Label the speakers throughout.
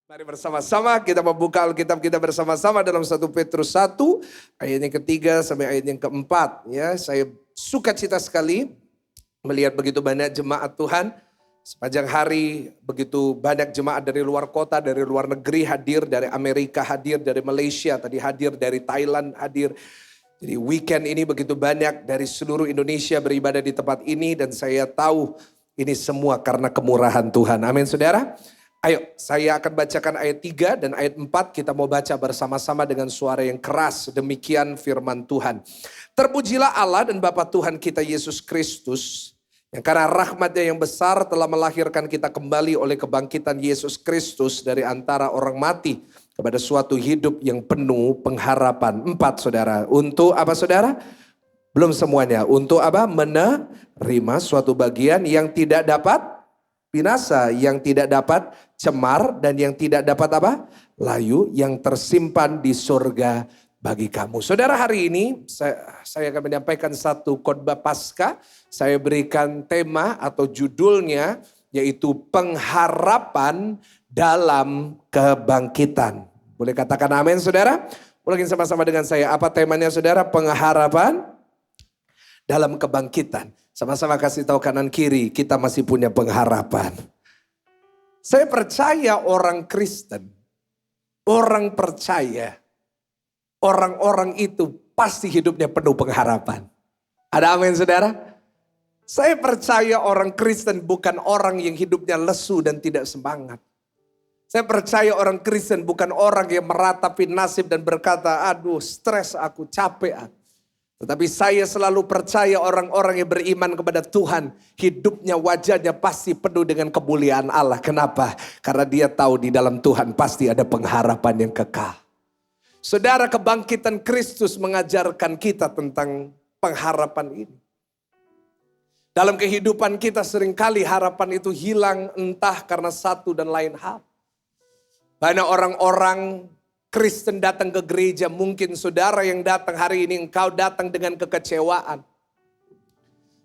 Speaker 1: Mari bersama-sama kita membuka Alkitab kita bersama-sama dalam 1 Petrus 1 ayat yang ketiga sampai ayat yang keempat. Ya, saya suka cita sekali melihat begitu banyak jemaat Tuhan sepanjang hari, begitu banyak jemaat dari luar kota, dari luar negeri hadir, dari Amerika hadir, dari Malaysia tadi hadir, dari Thailand hadir. Jadi weekend ini begitu banyak dari seluruh Indonesia beribadah di tempat ini dan saya tahu ini semua karena kemurahan Tuhan. Amin saudara. Ayo, saya akan bacakan ayat 3 dan ayat 4. Kita mau baca bersama-sama dengan suara yang keras. Demikian firman Tuhan. Terpujilah Allah dan Bapa Tuhan kita Yesus Kristus, yang karena rahmatnya yang besar telah melahirkan kita kembali oleh kebangkitan Yesus Kristus dari antara orang mati kepada suatu hidup yang penuh pengharapan. 4 saudara. Untuk apa saudara? Belum semuanya. Untuk apa? Menerima suatu bagian yang tidak dapat binasa, yang tidak dapat cemar, dan yang tidak dapat apa? Layu, yang tersimpan di surga bagi kamu. Saudara, hari ini saya akan menyampaikan satu khotbah Paskah. Saya berikan tema atau judulnya yaitu pengharapan dalam kebangkitan. Boleh katakan amin saudara? Ulangi sama-sama dengan saya. Apa temanya saudara? Pengharapan dalam kebangkitan. Sama-sama kasih tahu kanan kiri, kita masih punya pengharapan. Saya percaya orang Kristen, orang percaya, orang-orang itu pasti hidupnya penuh pengharapan. Ada amin saudara? Saya percaya orang Kristen bukan orang yang hidupnya lesu dan tidak semangat. Saya percaya orang Kristen bukan orang yang meratapi nasib dan berkata, aduh stres aku, capek aku. Tetapi saya selalu percaya orang-orang yang beriman kepada Tuhan, hidupnya, wajahnya pasti penuh dengan kemuliaan Allah. Kenapa? Karena dia tahu di dalam Tuhan pasti ada pengharapan yang kekal. Saudara, kebangkitan Kristus mengajarkan kita tentang pengharapan ini. Dalam kehidupan kita seringkali harapan itu hilang entah karena satu dan lain hal. Banyak orang-orang Kristen datang ke gereja, mungkin saudara yang datang hari ini engkau datang dengan kekecewaan.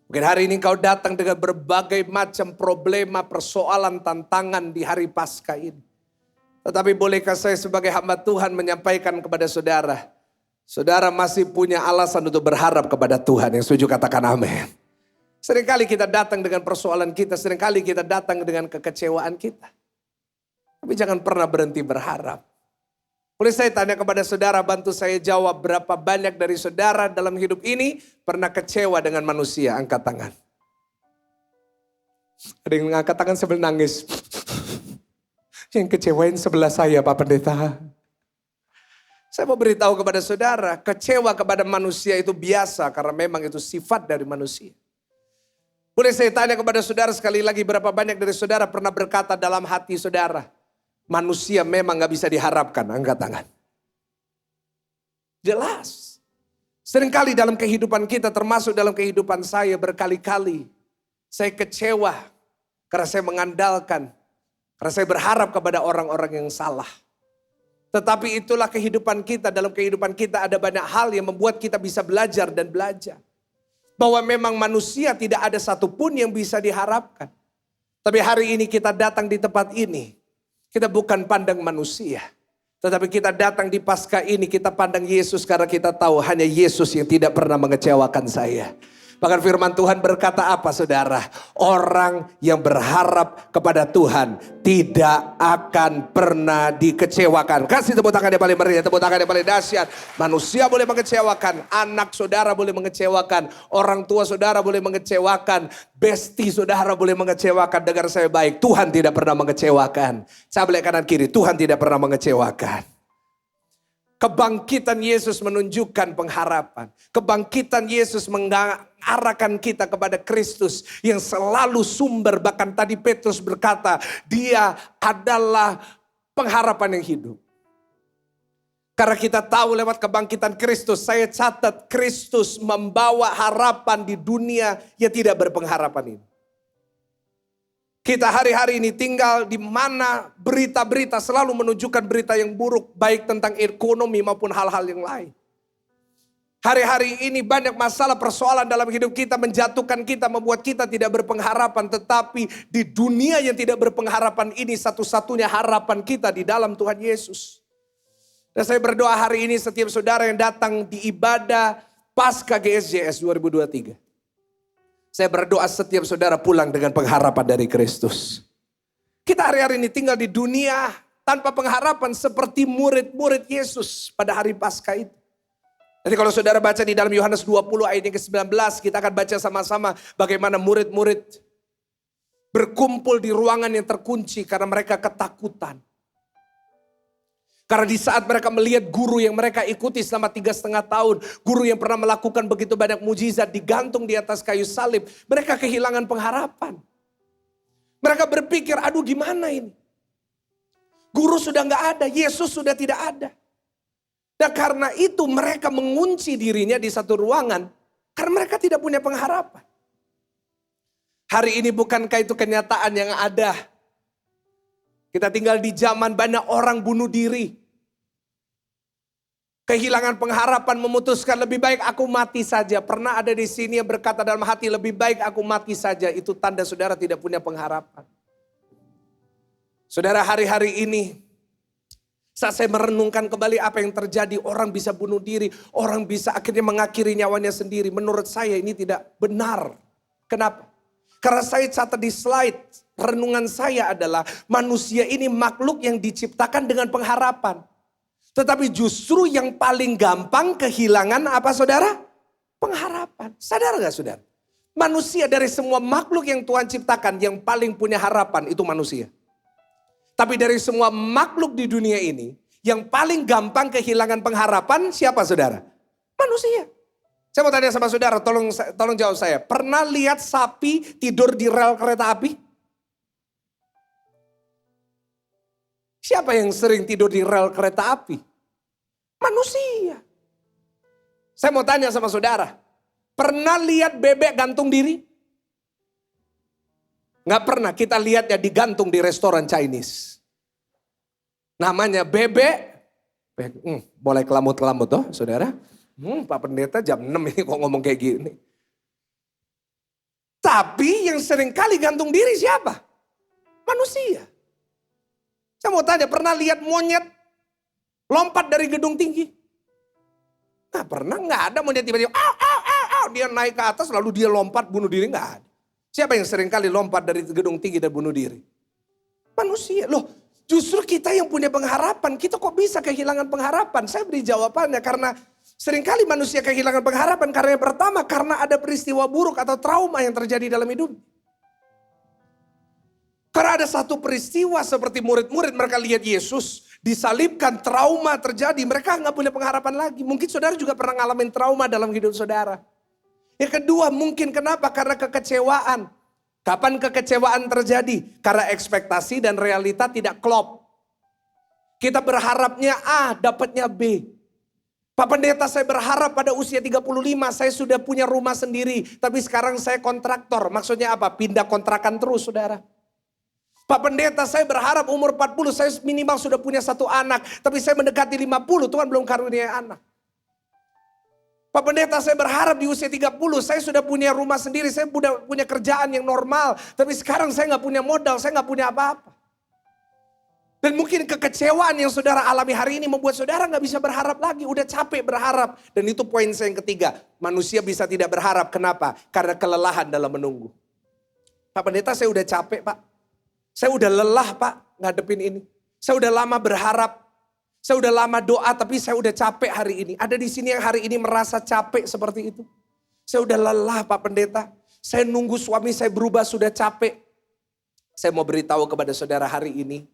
Speaker 1: Mungkin hari ini engkau datang dengan berbagai macam problema, persoalan, tantangan di hari Paskah ini. Tetapi bolehkah saya sebagai hamba Tuhan menyampaikan kepada saudara, saudara masih punya alasan untuk berharap kepada Tuhan. Yang setuju katakan amin. Seringkali kita datang dengan persoalan kita, seringkali kita datang dengan kekecewaan kita. Tapi jangan pernah berhenti berharap. Boleh saya tanya kepada saudara, bantu saya jawab, berapa banyak dari saudara dalam hidup ini pernah kecewa dengan manusia? Angkat tangan. Ada yang angkat tangan sambil nangis. Yang kecewain sebelah saya Pak Pendeta. Saya mau beritahu kepada saudara, kecewa kepada manusia itu biasa karena memang itu sifat dari manusia. Boleh saya tanya kepada saudara sekali lagi, berapa banyak dari saudara pernah berkata dalam hati saudara, manusia memang gak bisa diharapkan? Angkat tangan. Jelas. Seringkali dalam kehidupan kita, termasuk dalam kehidupan saya berkali-kali, saya kecewa karena saya mengandalkan, karena saya berharap kepada orang-orang yang salah. Tetapi itulah kehidupan kita. Dalam kehidupan kita ada banyak hal yang membuat kita bisa belajar dan belajar. Bahwa memang manusia tidak ada satupun yang bisa diharapkan. Tapi hari ini kita datang di tempat ini, kita bukan pandang manusia. Tetapi kita datang di Paskah ini, kita pandang Yesus karena kita tahu hanya Yesus yang tidak pernah mengecewakan saya. Bahkan firman Tuhan berkata apa saudara? Orang yang berharap kepada Tuhan tidak akan pernah dikecewakan. Kasih tepuk tangan yang paling meriah, tepuk tangan yang paling dahsyat. Manusia boleh mengecewakan, anak saudara boleh mengecewakan, orang tua saudara boleh mengecewakan, bestie saudara boleh mengecewakan. Dengar saya baik, Tuhan tidak pernah mengecewakan. Sebelah kanan kiri, Tuhan tidak pernah mengecewakan. Kebangkitan Yesus menunjukkan pengharapan. Kebangkitan Yesus mengarahkan kita kepada Kristus yang selalu sumber. Bahkan tadi Petrus berkata, dia adalah pengharapan yang hidup. Karena kita tahu lewat kebangkitan Kristus, saya catat Kristus membawa harapan di dunia yang tidak berpengharapan ini. Kita hari-hari ini tinggal di mana berita-berita selalu menunjukkan berita yang buruk, baik tentang ekonomi maupun hal-hal yang lain. Hari-hari ini banyak masalah persoalan dalam hidup kita menjatuhkan kita, membuat kita tidak berpengharapan. Tetapi di dunia yang tidak berpengharapan ini satu-satunya harapan kita di dalam Tuhan Yesus. Dan saya berdoa hari ini setiap saudara yang datang di ibadah Pasca GSJS 2023. Saya berdoa setiap saudara pulang dengan pengharapan dari Kristus. Kita hari-hari ini tinggal di dunia tanpa pengharapan seperti murid-murid Yesus pada hari Pasca itu. Nanti kalau saudara baca di dalam Yohanes 20 ayat yang ke-19, kita akan baca sama-sama bagaimana murid-murid berkumpul di ruangan yang terkunci karena mereka ketakutan. Karena di saat mereka melihat guru yang mereka ikuti selama 3,5 tahun, guru yang pernah melakukan begitu banyak mujizat digantung di atas kayu salib, mereka kehilangan pengharapan. Mereka berpikir, aduh gimana ini? Guru sudah gak ada, Yesus sudah tidak ada. Dan karena itu mereka mengunci dirinya di satu ruangan. Karena mereka tidak punya pengharapan. Hari ini bukankah itu kenyataan yang ada? Kita tinggal di zaman banyak orang bunuh diri. Kehilangan pengharapan, memutuskan lebih baik aku mati saja. Pernah ada di sini yang berkata dalam hati lebih baik aku mati saja. Itu tanda saudara tidak punya pengharapan. Saudara hari-hari ini, saat saya merenungkan kembali apa yang terjadi, orang bisa bunuh diri, orang bisa akhirnya mengakhiri nyawanya sendiri. Menurut saya ini tidak benar. Kenapa? Karena saya catat di slide, renungan saya adalah manusia ini makhluk yang diciptakan dengan pengharapan. Tetapi justru yang paling gampang kehilangan apa saudara? Pengharapan. Sadar gak saudara? Manusia dari semua makhluk yang Tuhan ciptakan yang paling punya harapan itu manusia. Tapi dari semua makhluk di dunia ini, yang paling gampang kehilangan pengharapan siapa saudara? Manusia. Saya mau tanya sama saudara, tolong jawab saya. Pernah lihat sapi tidur di rel kereta api? Siapa yang sering tidur di rel kereta api? Manusia. Saya mau tanya sama saudara, pernah lihat bebek gantung diri? Nggak pernah, kita lihat ya digantung di restoran Chinese. Namanya bebek. Boleh kelamut-kelamut toh saudara. Pak Pendeta jam 6 ini kok ngomong kayak gini. Tapi yang sering kali gantung diri siapa? Manusia. Saya mau tanya, pernah lihat monyet lompat dari gedung tinggi? Nggak pernah, nggak ada monyet tiba-tiba. Dia naik ke atas lalu dia lompat bunuh diri, nggak ada. Siapa yang sering kali lompat dari gedung tinggi dan bunuh diri? Manusia. Loh, justru kita yang punya pengharapan. Kita kok bisa kehilangan pengharapan? Saya beri jawabannya karena seringkali manusia kehilangan pengharapan. Karena yang pertama, karena ada peristiwa buruk atau trauma yang terjadi dalam hidup. Karena ada satu peristiwa seperti murid-murid mereka lihat Yesus disalibkan, trauma terjadi. Mereka nggak punya pengharapan lagi. Mungkin saudara juga pernah ngalamin trauma dalam hidup saudara. Yang kedua mungkin kenapa? Karena kekecewaan. Kapan kekecewaan terjadi? Karena ekspektasi dan realita tidak klop. Kita berharapnya A, dapatnya B. Pak Pendeta, saya berharap pada usia 35 saya sudah punya rumah sendiri. Tapi sekarang saya kontraktor. Maksudnya apa? Pindah kontrakan terus saudara. Pak Pendeta, saya berharap umur 40 saya minimal sudah punya 1 anak. Tapi saya mendekati 50, Tuhan belum karuniai anak. Pak Pendeta, saya berharap di usia 30 saya sudah punya rumah sendiri, saya sudah punya kerjaan yang normal. Tapi sekarang saya nggak punya modal, saya nggak punya apa-apa. Dan mungkin kekecewaan yang saudara alami hari ini membuat saudara nggak bisa berharap lagi, udah capek berharap. Dan itu poin saya yang ketiga, manusia bisa tidak berharap. Kenapa? Karena kelelahan dalam menunggu. Pak Pendeta, saya udah capek Pak. Saya udah lelah Pak ngadepin ini. Saya udah lama berharap. Saya udah lama doa tapi saya udah capek hari ini. Ada di sini yang hari ini merasa capek seperti itu. Saya udah lelah Pak Pendeta. Saya nunggu suami saya berubah sudah capek. Saya mau beritahu kepada saudara hari ini.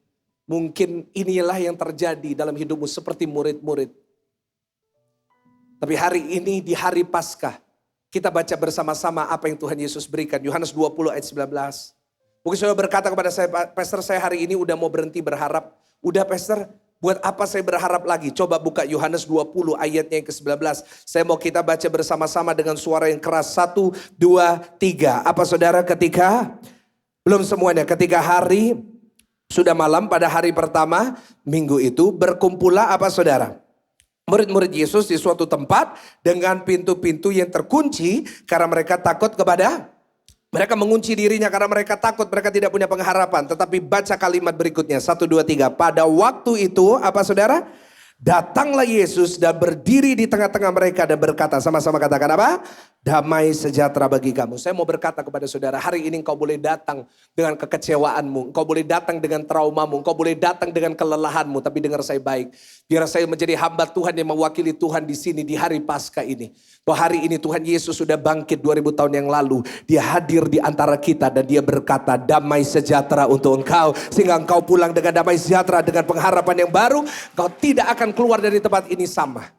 Speaker 1: Mungkin inilah yang terjadi dalam hidupmu seperti murid-murid. Tapi hari ini di hari Paskah. Kita baca bersama-sama apa yang Tuhan Yesus berikan. Yohanes 20 ayat 19. Mungkin saudara berkata kepada saya, Pastor saya hari ini udah mau berhenti berharap. Udah Pastor, buat apa saya berharap lagi? Coba buka Yohanes 20 ayatnya yang ke-19. Saya mau kita baca bersama-sama dengan suara yang keras. 1, 2, 3. Apa saudara ketika? Belum semuanya. Ketika hari sudah malam pada hari pertama minggu itu berkumpullah apa saudara? murid-murid Yesus di suatu tempat dengan pintu-pintu yang terkunci karena mereka takut kepada, mereka mengunci dirinya karena mereka takut, mereka tidak punya pengharapan. Tetapi baca kalimat berikutnya, 1, 2, 3. Pada waktu itu, apa saudara? Datanglah Yesus dan berdiri di tengah-tengah mereka dan berkata, sama-sama katakan apa? Damai sejahtera bagi kamu. Saya mau berkata kepada saudara, hari ini engkau boleh datang dengan kekecewaanmu, engkau boleh datang dengan traumamu, engkau boleh datang dengan kelelahanmu. Tapi dengar saya baik, biar saya menjadi hamba Tuhan yang mewakili Tuhan di sini di hari Paskah ini. Bahwa hari ini Tuhan Yesus sudah bangkit 2000 tahun yang lalu. Dia hadir di antara kita dan dia berkata, damai sejahtera untuk engkau. Sehingga engkau pulang dengan damai sejahtera, dengan pengharapan yang baru. Engkau tidak akan keluar dari tempat ini sama.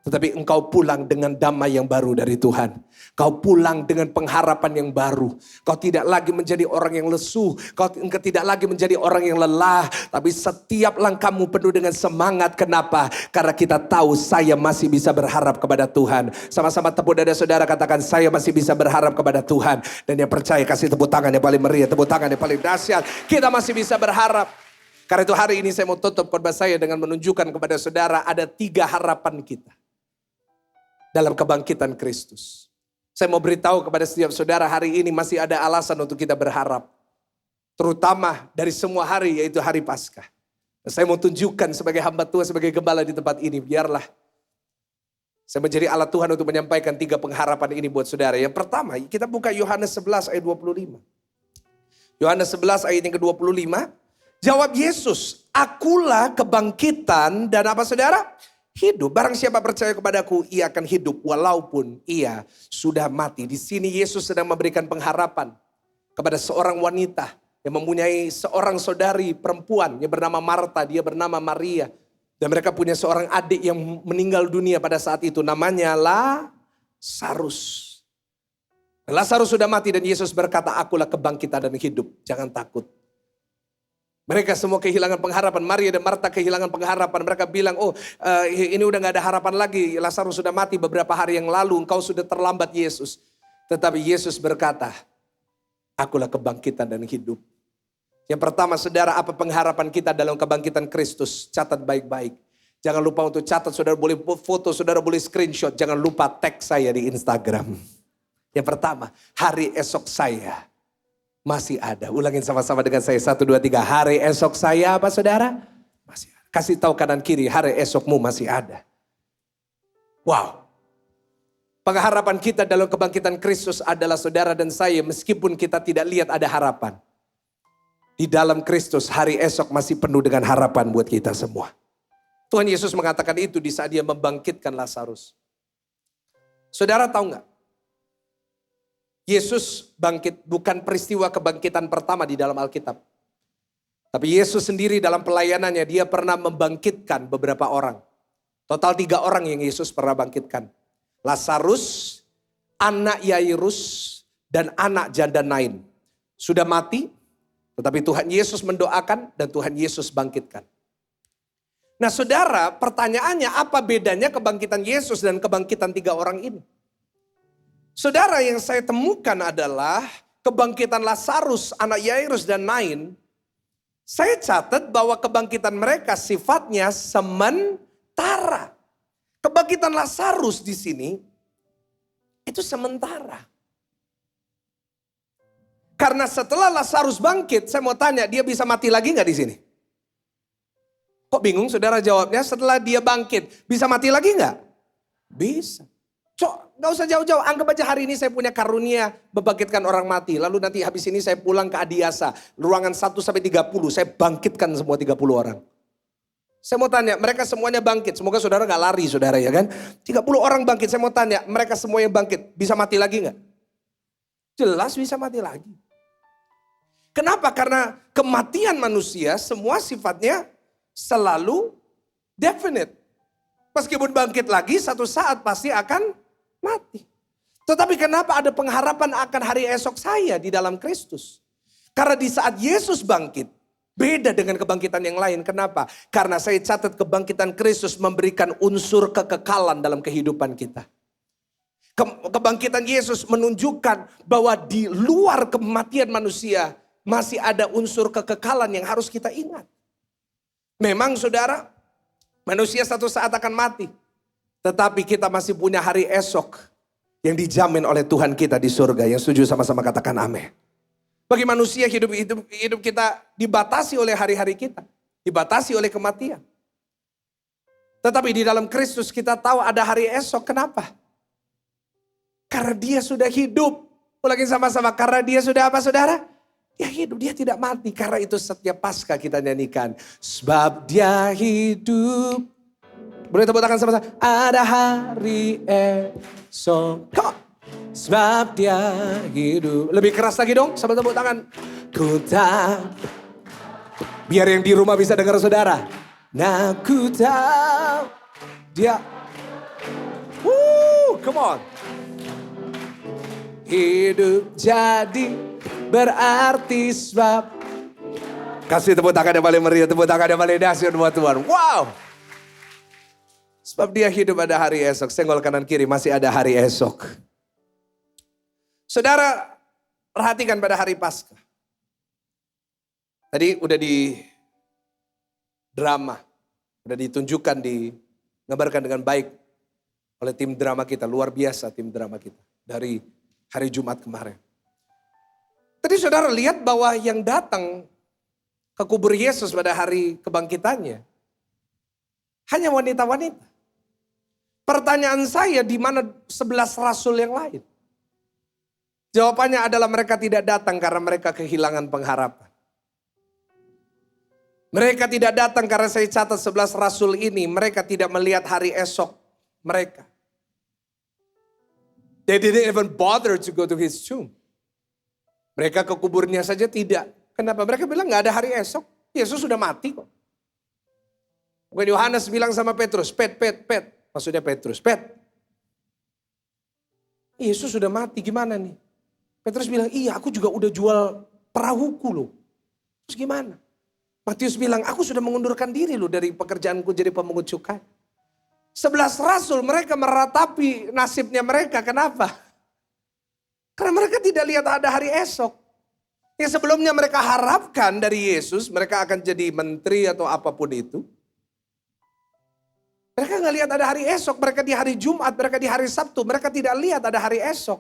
Speaker 1: Tetapi engkau pulang dengan damai yang baru dari Tuhan. Kau pulang dengan pengharapan yang baru. Kau tidak lagi menjadi orang yang lesu. Kau tidak lagi menjadi orang yang lelah. Tapi setiap langkahmu penuh dengan semangat. Kenapa? Karena kita tahu saya masih bisa berharap kepada Tuhan. Sama-sama tepuk dada saudara, katakan saya masih bisa berharap kepada Tuhan. Dan yang percaya kasih tepuk tangan yang paling meriah. Tepuk tangan yang paling dahsyat. Kita masih bisa berharap. Karena itu hari ini saya mau tutup khotbah saya dengan menunjukkan kepada saudara ada 3 harapan kita dalam kebangkitan Kristus. Saya mau beritahu kepada setiap saudara hari ini masih ada alasan untuk kita berharap. Terutama dari semua hari, yaitu hari Paskah. Saya mau tunjukkan sebagai hamba Tuhan, sebagai gembala di tempat ini. Biarlah saya menjadi alat Tuhan untuk menyampaikan 3 pengharapan ini buat saudara. Yang pertama, kita buka Yohanes 11 ayat 25. Yohanes 11 ayat yang ke-25. Jawab Yesus, akulah kebangkitan dan apa saudara? Hidup. Barang siapa percaya kepadaku, ia akan hidup walaupun ia sudah mati. Di sini Yesus sedang memberikan pengharapan kepada seorang wanita yang mempunyai seorang saudari perempuan yang bernama Marta, dia bernama Maria. Dan mereka punya seorang adik yang meninggal dunia pada saat itu, namanya Lazarus. Lazarus sudah mati dan Yesus berkata, akulah kebangkitan dan hidup, jangan takut. Mereka semua kehilangan pengharapan. Maria dan Marta kehilangan pengharapan. Mereka bilang, ini udah gak ada harapan lagi. Lazarus sudah mati beberapa hari yang lalu. Engkau sudah terlambat Yesus. Tetapi Yesus berkata, akulah kebangkitan dan hidup. Yang pertama saudara, apa pengharapan kita dalam kebangkitan Kristus? Catat baik-baik. Jangan lupa untuk catat, saudara boleh foto, saudara boleh screenshot. Jangan lupa tag saya di Instagram. Yang pertama, hari esok saya masih ada. Ulangin sama-sama dengan saya. 1, 2, 3. Hari esok saya apa saudara? Masih ada. Kasih tahu kanan kiri, hari esokmu masih ada. Wow. Pengharapan kita dalam kebangkitan Kristus adalah saudara dan saya, meskipun kita tidak lihat ada harapan. Di dalam Kristus hari esok masih penuh dengan harapan buat kita semua. Tuhan Yesus mengatakan itu di saat dia membangkitkan Lazarus. Saudara tahu gak? Yesus bangkit bukan peristiwa kebangkitan pertama di dalam Alkitab. Tapi Yesus sendiri dalam pelayanannya dia pernah membangkitkan beberapa orang. Total 3 orang yang Yesus pernah bangkitkan. Lazarus, anak Yairus, dan anak janda Nain. Sudah mati, tetapi Tuhan Yesus mendoakan dan Tuhan Yesus bangkitkan. Nah saudara, pertanyaannya apa bedanya kebangkitan Yesus dan kebangkitan 3 orang ini? Saudara, yang saya temukan adalah kebangkitan Lazarus, anak Yairus dan Nain. Saya catat bahwa kebangkitan mereka sifatnya sementara. Kebangkitan Lazarus di sini itu sementara. Karena setelah Lazarus bangkit, saya mau tanya, dia bisa mati lagi nggak di sini? Kok bingung saudara jawabnya? Setelah dia bangkit, bisa mati lagi nggak? Bisa. Gak usah jauh-jauh, anggap aja hari ini saya punya karunia membangkitkan orang mati. Lalu nanti habis ini saya pulang ke Adiasa, ruangan 1 sampai 30, saya bangkitkan semua 30 orang. Saya mau tanya, mereka semuanya bangkit, semoga saudara gak lari saudara ya kan. 30 orang bangkit, saya mau tanya, mereka semua yang bangkit, bisa mati lagi gak? Jelas bisa mati lagi. Kenapa? Karena kematian manusia semua sifatnya selalu definite. Meskipun bangkit lagi, satu saat pasti akan mati. Tetapi kenapa ada pengharapan akan hari esok saya di dalam Kristus? Karena di saat Yesus bangkit, beda dengan kebangkitan yang lain. Kenapa? Karena saya catat kebangkitan Kristus memberikan unsur kekekalan dalam kehidupan kita. Kebangkitan Yesus menunjukkan bahwa di luar kematian manusia masih ada unsur kekekalan yang harus kita ingat. Memang saudara, manusia satu saat akan mati. Tetapi kita masih punya hari esok yang dijamin oleh Tuhan kita di surga. Yang setuju sama-sama katakan amin. Bagi manusia hidup kita dibatasi oleh hari-hari kita. Dibatasi oleh kematian. Tetapi di dalam Kristus kita tahu ada hari esok. Kenapa? Karena dia sudah hidup. Ulangin sama-sama, karena dia sudah apa saudara? Dia hidup, dia tidak mati. Karena itu setiap Paskah kita nyanyikan. Sebab dia hidup. Boleh tepuk tangan sama-sama. Ada hari esok. Sebab dia hidup. Lebih keras lagi dong, sama tepuk tangan. Ku tak. Biar yang di rumah bisa dengar saudara. Nah ku tahu dia. Come on. Hidup jadi berarti sebab. Kasih tepuk tangan yang paling meriah, tepuk tangan yang paling dahsyat buat Tuhan. Wow. Sebab dia hidup ada hari esok. Senggol kanan kiri, masih ada hari esok. Saudara, perhatikan pada hari Paskah. Tadi udah di drama, udah ditunjukkan, digambarkan dengan baik oleh tim drama kita. Luar biasa tim drama kita dari hari Jumat kemarin. Tadi saudara lihat bahwa yang datang ke kubur Yesus pada hari kebangkitannya hanya wanita-wanita. Pertanyaan saya, di mana 11 rasul yang lain? Jawabannya adalah mereka tidak datang karena mereka kehilangan pengharapan. Mereka tidak datang karena saya catat 11 rasul ini, mereka tidak melihat hari esok mereka. They didn't even bother to go to his tomb. Mereka ke kuburnya saja tidak. Kenapa? Mereka bilang gak ada hari esok. Yesus sudah mati kok. Bukan Yohanes bilang sama Petrus, Pet. Maksudnya Petrus, Pet. Yesus sudah mati, gimana nih? Petrus bilang, iya aku juga udah jual perahuku loh. Terus gimana? Matius bilang, aku sudah mengundurkan diri loh dari pekerjaanku jadi pemungut cukai. 11 rasul mereka meratapi nasibnya mereka. Kenapa? Karena mereka tidak lihat ada hari esok. Yang sebelumnya mereka harapkan dari Yesus, mereka akan jadi menteri atau apapun itu. Mereka nggak lihat ada hari esok. Mereka di hari Jumat, mereka di hari Sabtu. Mereka tidak lihat ada hari esok.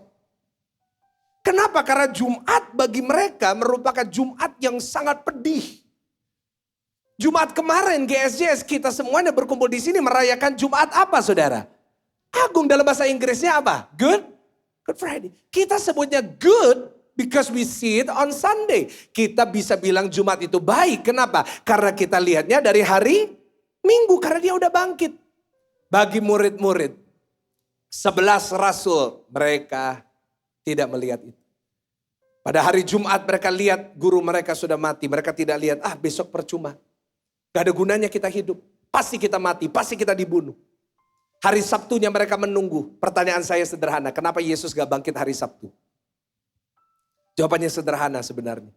Speaker 1: Kenapa? Karena Jumat bagi mereka merupakan Jumat yang sangat pedih. Jumat kemarin GSJS kita semuanya berkumpul di sini merayakan Jumat apa saudara? Agung, dalam bahasa Inggrisnya apa? Good Friday. Kita sebutnya good because we see it on Sunday. Kita bisa bilang Jumat itu baik. Kenapa? Karena kita lihatnya dari hari Minggu. Karena dia udah bangkit. Bagi murid-murid 11 rasul mereka tidak melihat itu. Pada hari Jumat mereka lihat guru mereka sudah mati. Mereka tidak lihat besok percuma. Gak ada gunanya kita hidup. Pasti kita mati, pasti kita dibunuh. Hari Sabtunya mereka menunggu. Pertanyaan saya sederhana, kenapa Yesus gak bangkit hari Sabtu? Jawabannya sederhana sebenarnya.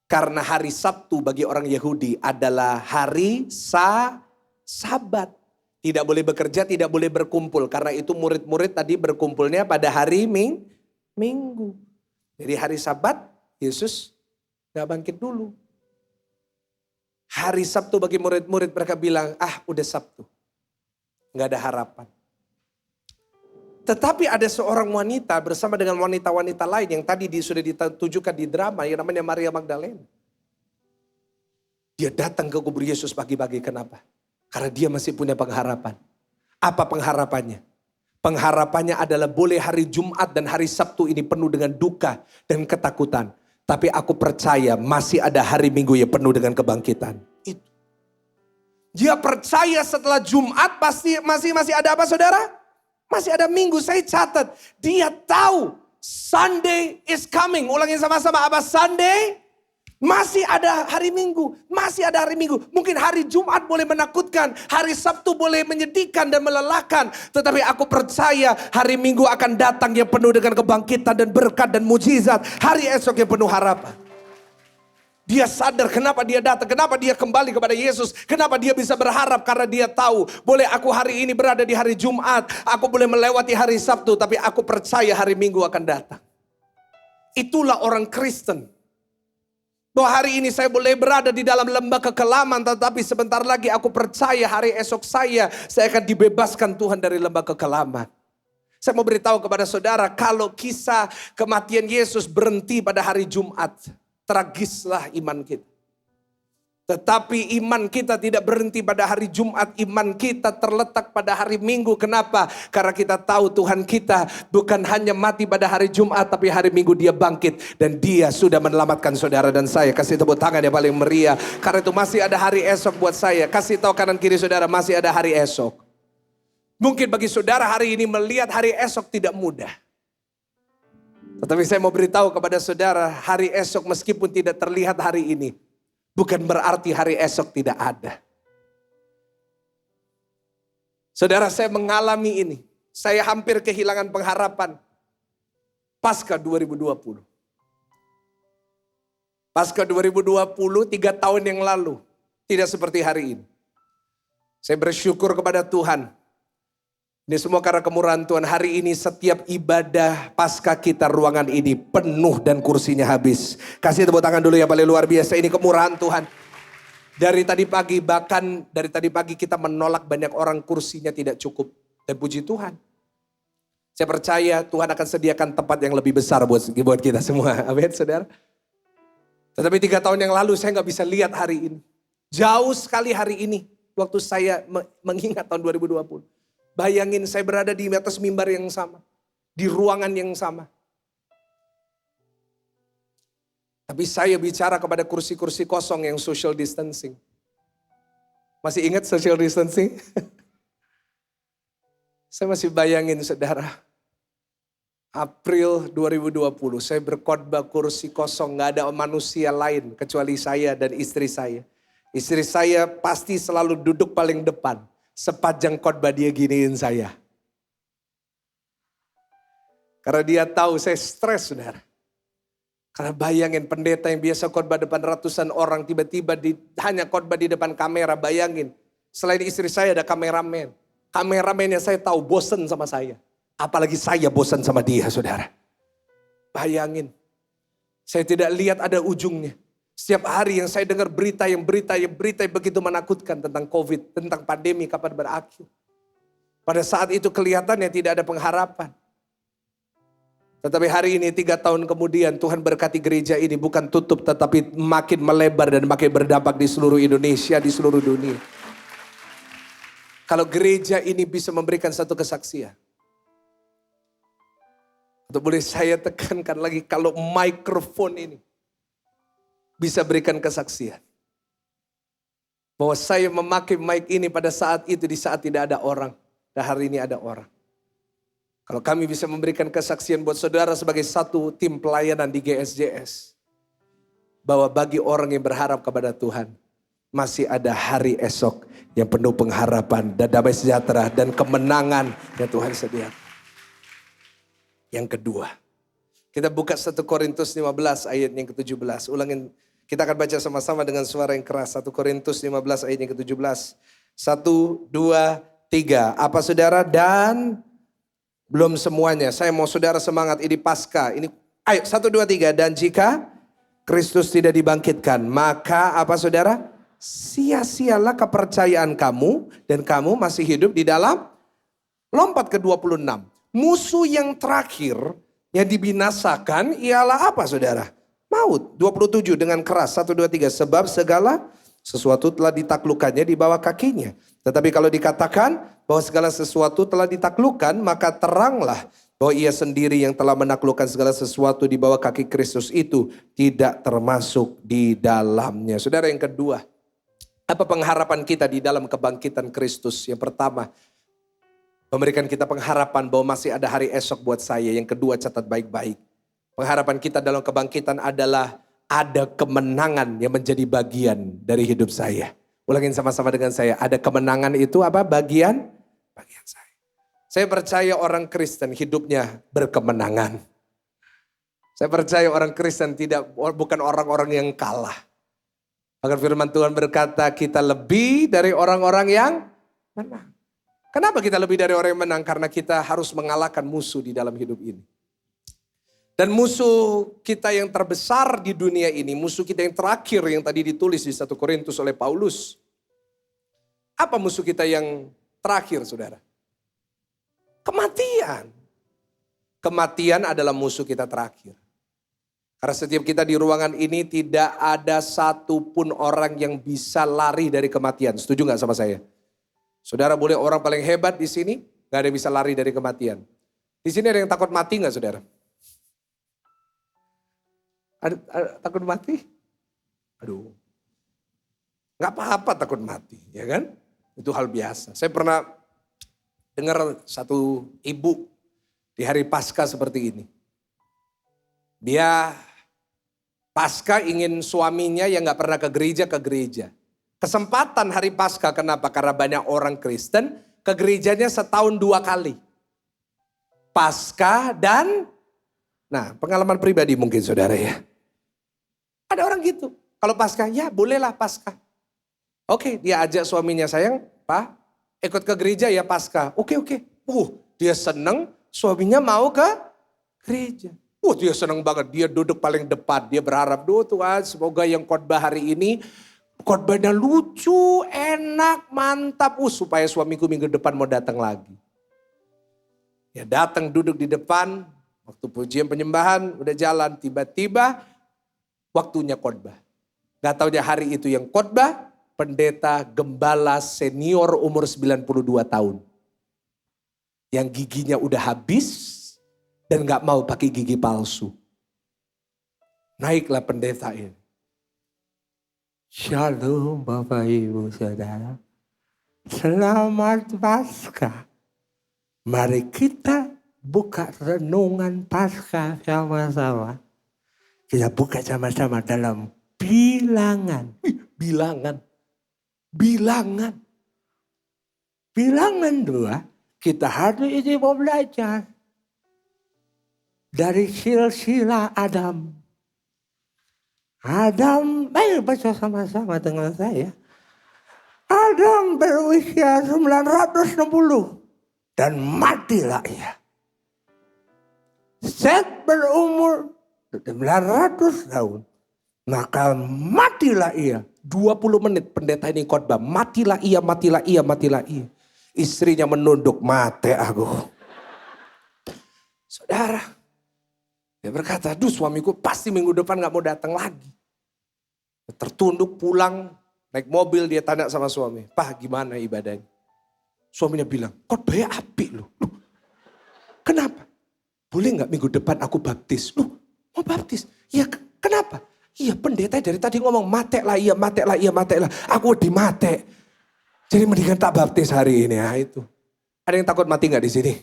Speaker 1: Karena hari Sabtu bagi orang Yahudi adalah hari Sabat. Tidak boleh bekerja, tidak boleh berkumpul. Karena itu murid-murid tadi berkumpulnya pada hari Minggu. Jadi hari Sabat, Yesus gak bangkit dulu. Hari Sabtu bagi murid-murid mereka bilang, udah Sabtu. Gak ada harapan. Tetapi ada seorang wanita bersama dengan wanita-wanita lain yang tadi sudah ditujukan di drama yang namanya Maria Magdalena. Dia datang ke kubur Yesus pagi-pagi, kenapa? Karena dia masih punya pengharapan. Apa pengharapannya? Pengharapannya adalah boleh hari Jumat dan hari Sabtu ini penuh dengan duka dan ketakutan. Tapi aku percaya masih ada hari Minggu yang penuh dengan kebangkitan. Itu. Dia percaya setelah Jumat pasti masih ada apa saudara? Masih ada Minggu. Saya catat. Dia tahu Sunday is coming. Ulangin sama-sama, apa Sunday? Masih ada hari Minggu. Masih ada hari Minggu. Mungkin hari Jumat boleh menakutkan. Hari Sabtu boleh menyedihkan dan melelahkan. Tetapi aku percaya hari Minggu akan datang yang penuh dengan kebangkitan dan berkat dan mujizat. Hari esok yang penuh harapan. Dia sadar kenapa dia datang. Kenapa dia kembali kepada Yesus. Kenapa dia bisa berharap. Karena dia tahu. Boleh aku hari ini berada di hari Jumat. Aku boleh melewati hari Sabtu. Tapi aku percaya hari Minggu akan datang. Itulah orang Kristen. Bahwa hari ini saya boleh berada di dalam lembah kekelaman, tetapi sebentar lagi aku percaya hari esok saya akan dibebaskan Tuhan dari lembah kekelaman. Saya mau beritahu kepada saudara, kalau kisah kematian Yesus berhenti pada hari Jumat, tragislah iman kita. Tetapi iman kita tidak berhenti pada hari Jumat, iman kita terletak pada hari Minggu. Kenapa? Karena kita tahu Tuhan kita bukan hanya mati pada hari Jumat, tapi hari Minggu dia bangkit. Dan dia sudah menyelamatkan saudara dan saya. Kasih tepuk tangan yang paling meriah. Karena itu masih ada hari esok buat saya. Kasih tahu kanan kiri saudara, masih ada hari esok. Mungkin bagi saudara hari ini melihat hari esok tidak mudah. Tetapi saya mau beritahu kepada saudara, hari esok meskipun tidak terlihat hari ini, bukan berarti hari esok tidak ada. Saudara, saya mengalami ini. Saya hampir kehilangan pengharapan. Pasca 2020. Pasca 2020, 3 tahun yang lalu. Tidak seperti hari ini. Saya bersyukur kepada Tuhan. Ini semua karena kemurahan Tuhan. Hari ini setiap ibadah pasca kita, ruangan ini penuh dan kursinya habis. Kasih tepuk tangan dulu yang paling luar biasa. Ini kemurahan Tuhan. Dari tadi pagi, bahkan dari tadi pagi kita menolak banyak orang, kursinya tidak cukup. Dan puji Tuhan. Saya percaya Tuhan akan sediakan tempat yang lebih besar buat kita semua. Amin saudara. Tetapi 3 tahun yang lalu saya gak bisa lihat hari ini. Jauh sekali hari ini. Waktu saya mengingat tahun 2020. Bayangin saya berada di atas mimbar yang sama. Di ruangan yang sama. Tapi saya bicara kepada kursi-kursi kosong yang social distancing. Masih ingat social distancing? Saya masih bayangin saudara. April 2020 saya berkhotbah kursi kosong. Gak ada manusia lain kecuali saya dan istri saya. Istri saya pasti selalu duduk paling depan. Sepanjang khotbah dia giniin saya. Karena dia tahu saya stres saudara. Karena bayangin pendeta yang biasa khotbah depan ratusan orang, tiba-tiba hanya khotbah di depan kamera. Bayangin, selain istri saya ada kameramen. Kameramennya saya tahu bosen sama saya. Apalagi saya bosan sama dia saudara. Bayangin, saya tidak lihat ada ujungnya. Setiap hari yang saya dengar berita yang begitu menakutkan tentang COVID, tentang pandemi kapan berakhir. Pada saat itu kelihatannya tidak ada pengharapan. Tetapi hari ini 3 tahun kemudian Tuhan berkati gereja ini bukan tutup tetapi makin melebar dan makin berdampak di seluruh Indonesia, di seluruh dunia. Kalau gereja ini bisa memberikan satu kesaksian. Atau boleh saya tekankan lagi, kalau mikrofon ini bisa berikan kesaksian. Bahwa saya memakai mic ini pada saat itu, di saat tidak ada orang. Dan hari ini ada orang. Kalau kami bisa memberikan kesaksian buat saudara sebagai satu tim pelayanan di GSJS. Bahwa bagi orang yang berharap kepada Tuhan, masih ada hari esok yang penuh pengharapan dan damai sejahtera dan kemenangan yang Tuhan sediakan. Yang kedua, kita buka 1 Korintus 15 ayat yang ke-17. Ulangin, kita akan baca sama-sama dengan suara yang keras. 1 Korintus 15 ayat yang ke-17. 1, 2, 3. Apa saudara? Dan belum semuanya. Saya mau saudara semangat, ini Paskah. Ini, ayo 1, 2, 3. Dan jika Kristus tidak dibangkitkan, maka apa saudara? Sia-sialah kepercayaan kamu dan kamu masih hidup di dalam. Lompat ke 26. Musuh yang terakhir yang dibinasakan ialah apa saudara? Maut. 27 dengan keras. 1, 2, 3. Sebab segala sesuatu telah ditaklukkannya di bawah kakinya. Tetapi kalau dikatakan bahwa segala sesuatu telah ditaklukkan, maka teranglah bahwa ia sendiri yang telah menaklukkan segala sesuatu di bawah kaki Kristus itu tidak termasuk di dalamnya. Saudara, yang kedua, apa pengharapan kita di dalam kebangkitan Kristus? Yang pertama, memberikan kita pengharapan bahwa masih ada hari esok buat saya. Yang kedua, catat baik-baik. Pengharapan kita dalam kebangkitan adalah ada kemenangan yang menjadi bagian dari hidup saya. Ulangin sama-sama dengan saya. Ada kemenangan itu apa? Bagian saya. Saya percaya orang Kristen hidupnya berkemenangan. Saya percaya orang Kristen bukan orang-orang yang kalah. Bahkan firman Tuhan berkata kita lebih dari orang-orang yang menang. Kenapa kita lebih dari orang yang menang? Karena kita harus mengalahkan musuh di dalam hidup ini. Dan musuh kita yang terbesar di dunia ini, musuh kita yang terakhir yang tadi ditulis di 1 Korintus oleh Paulus. Apa musuh kita yang terakhir, saudara? Kematian. Kematian adalah musuh kita terakhir. Karena setiap kita di ruangan ini tidak ada satupun orang yang bisa lari dari kematian. Setuju gak sama saya? Saudara boleh orang paling hebat di sini, gak ada yang bisa lari dari kematian. Di sini ada yang takut mati gak, saudara? Ada takut mati? Aduh. Gak apa-apa takut mati, ya kan? Itu hal biasa. Saya pernah dengar satu ibu di hari Paskah seperti ini. Dia Paskah ingin suaminya yang gak pernah ke gereja. Kesempatan hari Paskah, kenapa? Karena banyak orang Kristen ke gerejanya setahun 2 kali. Paskah dan, nah pengalaman pribadi mungkin saudara ya. Ada orang gitu. Kalau Paskah, ya bolehlah Paskah. Oke, dia ajak suaminya, sayang, Pak, ikut ke gereja ya Paskah. Oke. Dia seneng, suaminya mau ke gereja. Dia seneng banget, dia duduk paling depan. Dia berharap, Tuhan semoga yang khotbah hari ini, khotbahnya lucu, enak, mantap. Supaya suamiku minggu depan mau datang lagi. Ya datang duduk di depan, waktu pujian penyembahan, udah jalan, tiba-tiba waktunya khotbah. Gak taunya hari itu yang khotbah, pendeta gembala senior umur 92 tahun. Yang giginya udah habis dan gak mau pakai gigi palsu. Naiklah pendeta ini. Shalom Bapak Ibu Saudara. Selamat Paskah. Mari kita buka renungan Paskah sama-sama. Kita buka sama-sama dalam bilangan. Bilangan 2, kita hari ini mau belajar dari silsilah Adam. Ayo baca sama-sama dengan saya. Adam berusia 960 dan matilah ia. Set berumur 900 tahun. Maka matilah ia. 20 menit pendeta ini khotbah. Matilah ia. Istrinya menunduk, mati aku. Saudara. Dia berkata, aduh suamiku pasti minggu depan gak mau datang lagi. Tertunduk pulang, naik mobil dia tanya sama suami. Pak gimana ibadahnya? Suaminya bilang, khotbahnya apik loh. Kenapa? Boleh gak minggu depan aku baptis? Mau baptis? Ya kenapa? Iya pendeta dari tadi ngomong mate lah. Aku di mate. Jadi mendingan tak baptis hari ini ya itu. Ada yang takut mati gak di sini?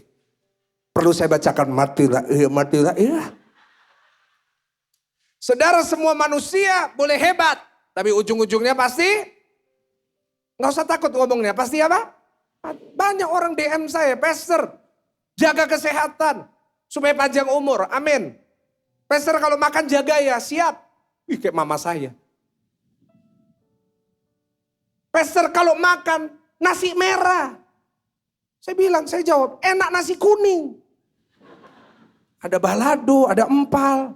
Speaker 1: Perlu saya bacakan matilah iya. Saudara semua manusia boleh hebat. Tapi ujung-ujungnya pasti gak usah takut ngomongnya. Pasti apa? Banyak orang DM saya. Pastor jaga kesehatan. Supaya panjang umur. Amin. Pastor kalau makan jaga ya. Siap. Kayak mama saya. Pastor kalau makan nasi merah. Saya jawab enak nasi kuning. Ada balado, ada empal.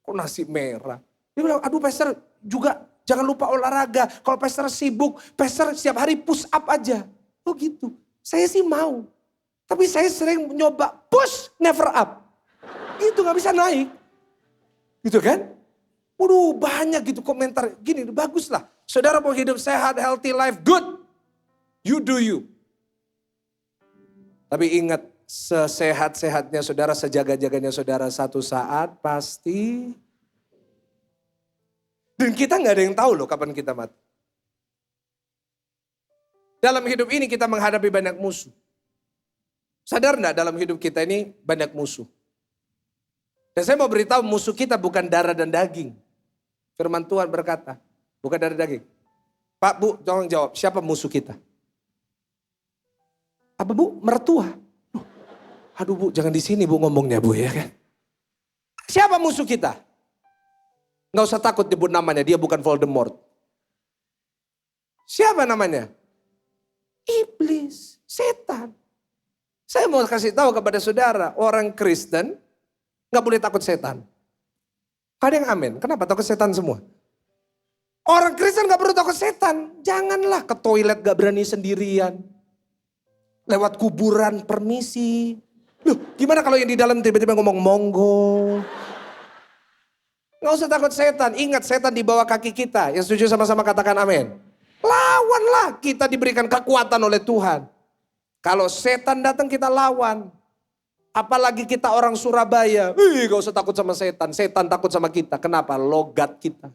Speaker 1: Kok nasi merah? Dia bilang aduh pastor juga jangan lupa olahraga. Kalau pastor sibuk, pastor setiap hari push up aja. Oh gitu. Saya sih mau. Tapi saya sering nyoba push never up. Itu gak bisa naik. Gitu kan? Waduh banyak gitu komentar. Gini bagus lah. Saudara mau hidup sehat, healthy life, good. You do you. Tapi ingat sesehat-sehatnya saudara, sejaga-jaganya saudara satu saat pasti. Dan kita gak ada yang tahu loh kapan kita mati. Dalam hidup ini kita menghadapi banyak musuh. Sadar gak dalam hidup kita ini banyak musuh. Dan saya mau beritahu musuh kita bukan darah dan daging. Firman Tuhan berkata, bukan darah daging. Pak, Bu, tolong jawab, siapa musuh kita? Apa Bu? Mertua. Aduh Bu, jangan di sini Bu ngomongnya Bu ya kan. Siapa musuh kita? Gak usah takut nyebut namanya, dia bukan Voldemort. Siapa namanya? Iblis, setan. Saya mau kasih tahu kepada saudara, orang Kristen Gak boleh takut setan. Ada yang amin. Kenapa takut setan semua? Orang Kristen gak perlu takut setan. Janganlah ke toilet gak berani sendirian. Lewat kuburan permisi. Loh, gimana kalau yang di dalam tiba-tiba ngomong monggo? Gak usah takut setan. Ingat setan di bawah kaki kita. Yang setuju sama-sama katakan amin. Lawanlah. Kita diberikan kekuatan oleh Tuhan. Kalau setan datang kita lawan. Apalagi kita orang Surabaya. Gak usah takut sama setan. Setan takut sama kita. Kenapa? Logat kita.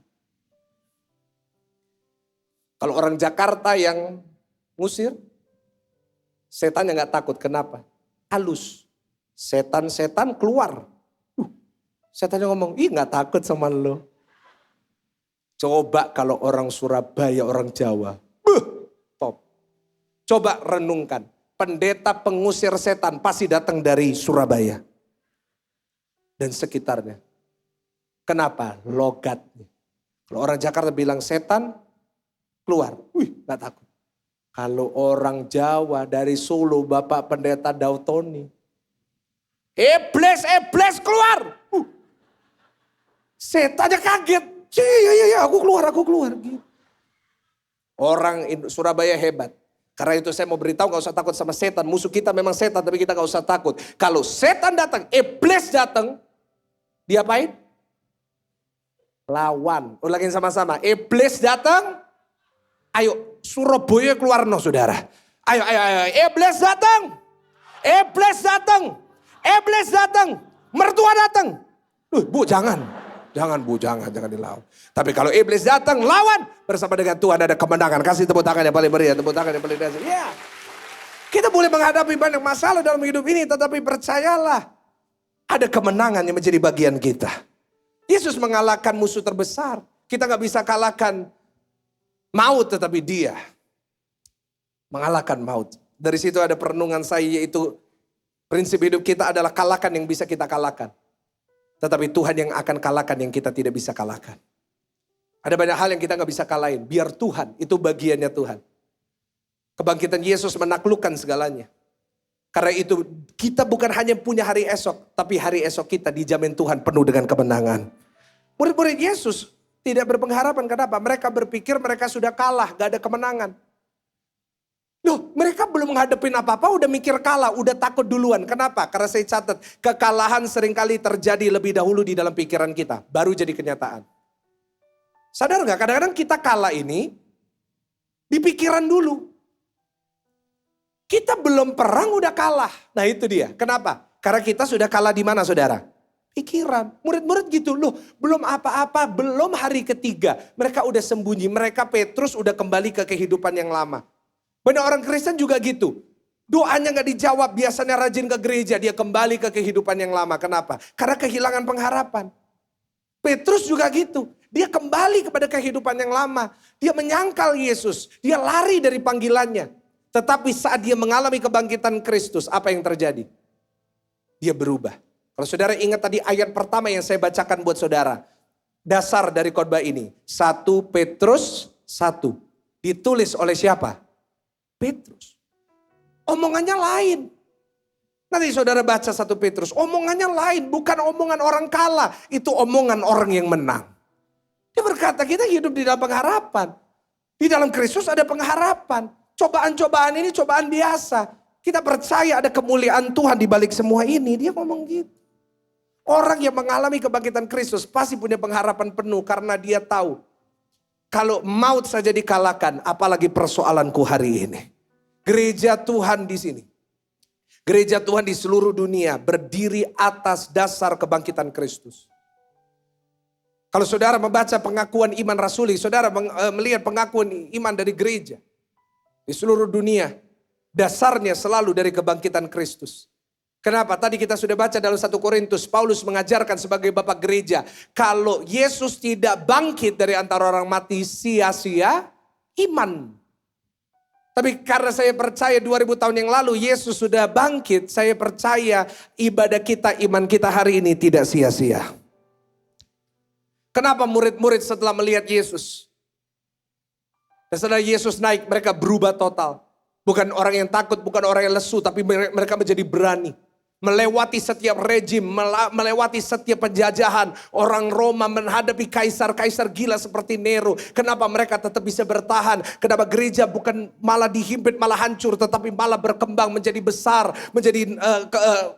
Speaker 1: Kalau orang Jakarta yang ngusir, setan yang gak takut. Kenapa? Halus. Setan-setan keluar. Setannya ngomong, gak takut sama lo. Coba kalau orang Surabaya, orang Jawa. Top. Coba renungkan. Pendeta pengusir setan pasti datang dari Surabaya. Dan sekitarnya. Kenapa? Logatnya. Kalau orang Jakarta bilang setan, keluar. Gak takut. Kalau orang Jawa dari Solo, Bapak Pendeta Dautoni. Iblis keluar. Setannya kaget. Iya, aku keluar. Gitu. Orang Surabaya hebat. Karena itu saya mau beritahu gak usah takut sama setan. Musuh kita memang setan tapi kita gak usah takut. Kalau setan datang, iblis datang. Diapain? Lawan. Ulangin sama-sama. Iblis datang. Ayo Surabaya keluar no saudara. Ayo. Iblis datang. Iblis datang. Mertua datang. Bu jangan. Jangan dilawan. Tapi kalau iblis datang, lawan. Bersama dengan Tuhan ada kemenangan. Kasih tepuk tangan yang paling meriah. Tepuk tangan yang paling dahsyat. Ya. Kita boleh menghadapi banyak masalah dalam hidup ini. Tetapi percayalah. Ada kemenangan yang menjadi bagian kita. Yesus mengalahkan musuh terbesar. Kita gak bisa kalahkan maut. Tetapi dia mengalahkan maut. Dari situ ada perenungan saya yaitu. Prinsip hidup kita adalah kalahkan yang bisa kita kalahkan. Tetapi Tuhan yang akan kalahkan yang kita tidak bisa kalahkan. Ada banyak hal yang kita gak bisa kalahin. Biar Tuhan, itu bagiannya Tuhan. Kebangkitan Yesus menaklukkan segalanya. Karena itu kita bukan hanya punya hari esok. Tapi hari esok kita dijamin Tuhan penuh dengan kemenangan. Murid-murid Yesus tidak berpengharapan. Kenapa? Mereka berpikir mereka sudah kalah, gak ada kemenangan. Loh, mereka belum menghadapin apa-apa udah mikir kalah, udah takut duluan. Kenapa? Karena saya catat, kekalahan seringkali terjadi lebih dahulu di dalam pikiran kita. Baru jadi kenyataan. Sadar gak? Kadang-kadang kita kalah ini di pikiran dulu. Kita belum perang udah kalah. Nah itu dia. Kenapa? Karena kita sudah kalah di mana saudara? Pikiran. Murid-murid gitu loh. Belum apa-apa, belum hari ketiga. Mereka udah sembunyi. Mereka Petrus udah kembali ke kehidupan yang lama. Banyak orang Kristen juga gitu. Doanya gak dijawab, biasanya rajin ke gereja. Dia kembali ke kehidupan yang lama. Kenapa? Karena kehilangan pengharapan. Petrus juga gitu. Dia kembali kepada kehidupan yang lama. Dia menyangkal Yesus. Dia lari dari panggilannya. Tetapi saat dia mengalami kebangkitan Kristus, apa yang terjadi? Dia berubah. Kalau saudara ingat tadi ayat pertama yang saya bacakan buat saudara. Dasar dari khotbah ini. 1 Petrus 1. Ditulis oleh siapa? Petrus. Omongannya lain. Nanti saudara baca 1 Petrus. Omongannya lain. Bukan omongan orang kalah. Itu omongan orang yang menang. Dia berkata kita hidup di dalam pengharapan. Di dalam Kristus ada pengharapan. Cobaan-cobaan ini cobaan biasa. Kita percaya ada kemuliaan Tuhan di balik semua ini. Dia ngomong gitu. Orang yang mengalami kebangkitan Kristus pasti punya pengharapan penuh. Karena dia tahu. Kalau maut saja dikalahkan, apalagi persoalanku hari ini. Gereja Tuhan di sini. Gereja Tuhan di seluruh dunia berdiri atas dasar kebangkitan Kristus. Kalau saudara membaca pengakuan iman rasuli, saudara melihat pengakuan iman dari gereja. Di seluruh dunia, dasarnya selalu dari kebangkitan Kristus. Kenapa? Tadi kita sudah baca dalam 1 Korintus, Paulus mengajarkan sebagai bapak gereja, kalau Yesus tidak bangkit dari antara orang mati, sia-sia iman. Tapi karena saya percaya 2000 tahun yang lalu Yesus sudah bangkit, saya percaya ibadah kita, iman kita hari ini tidak sia-sia. Kenapa murid-murid setelah melihat Yesus? Dan setelah Yesus naik, mereka berubah total. Bukan orang yang takut, bukan orang yang lesu, tapi mereka menjadi berani. melewati setiap rejim, melewati setiap penjajahan. Orang Roma menghadapi kaisar-kaisar gila seperti Nero. Kenapa mereka tetap bisa bertahan? Kenapa gereja bukan malah dihimpit, malah hancur, tetapi malah berkembang menjadi besar, menjadi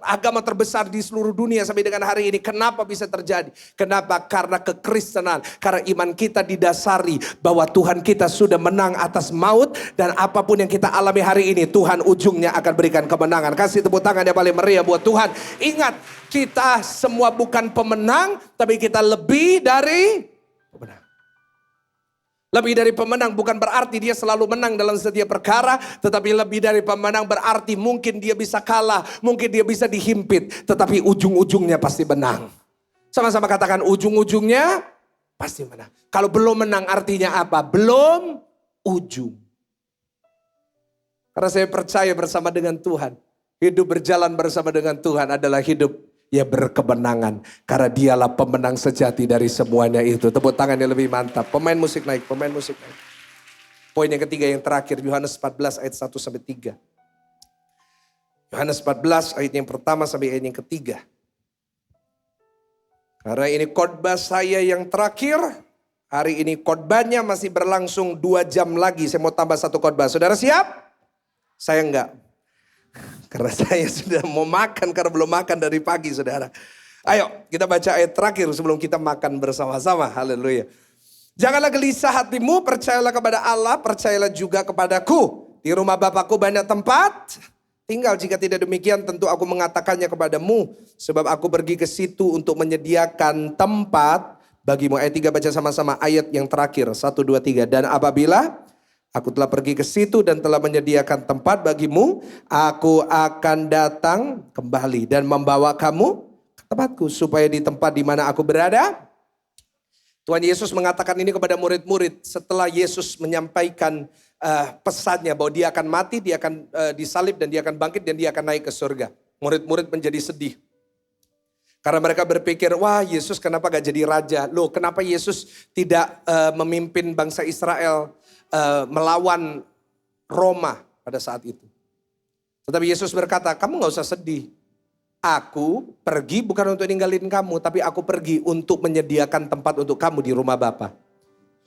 Speaker 1: agama terbesar di seluruh dunia sampai dengan hari ini? Kenapa bisa terjadi? Kenapa? Karena kekristenan, karena iman kita didasari bahwa Tuhan kita sudah menang atas maut, dan apapun yang kita alami hari ini, Tuhan ujungnya akan berikan kemenangan. Kasih tepuk tangan yang paling meriah buat Tuhan. Ingat, kita semua bukan pemenang, tapi kita lebih dari pemenang. Lebih dari pemenang bukan berarti dia selalu menang dalam setiap perkara, tetapi lebih dari pemenang berarti mungkin dia bisa kalah, mungkin dia bisa dihimpit, tetapi ujung-ujungnya pasti menang. Sama-sama katakan, ujung-ujungnya pasti menang. Kalau belum menang artinya apa? Belum ujung. Karena saya percaya bersama dengan Tuhan, hidup berjalan bersama dengan Tuhan adalah hidup yang berkemenangan. Karena dialah pemenang sejati dari semuanya itu. Tepuk tangan yang lebih mantap. Pemain musik naik, pemain musik naik. Poin yang ketiga yang terakhir, Yohanes 14 ayat 1-3. Yohanes 14 ayat yang pertama sampai ayat yang ketiga. Karena ini khotbah saya yang terakhir. Hari ini khotbahnya masih berlangsung 2 jam lagi. Saya mau tambah 1 khotbah. Saudara siap? Saya enggak. Karena saya sudah mau makan, karena belum makan dari pagi, saudara. Ayo kita baca ayat terakhir sebelum kita makan bersama-sama. Haleluya. Janganlah gelisah hatimu, percayalah kepada Allah, percayalah juga kepadaku. Di rumah Bapakku banyak tempat tinggal, jika tidak demikian tentu aku mengatakannya kepadamu. Sebab aku pergi ke situ untuk menyediakan tempat bagimu. Ayat 3 baca sama-sama, ayat yang terakhir. 1, 2, 3. Dan apabila aku telah pergi ke situ dan telah menyediakan tempat bagimu, aku akan datang kembali dan membawa kamu ke tempatku, supaya di tempat di mana aku berada. Tuhan Yesus mengatakan ini kepada murid-murid setelah Yesus menyampaikan pesannya bahwa dia akan mati, dia akan disalib, dan dia akan bangkit, dan dia akan naik ke surga. Murid-murid menjadi sedih. Karena mereka berpikir, wah Yesus kenapa gak jadi raja? Loh, kenapa Yesus tidak memimpin bangsa Israel melawan Roma pada saat itu? Tetapi Yesus berkata, kamu gak usah sedih. Aku pergi bukan untuk ninggalin kamu, tapi aku pergi untuk menyediakan tempat untuk kamu di rumah Bapa.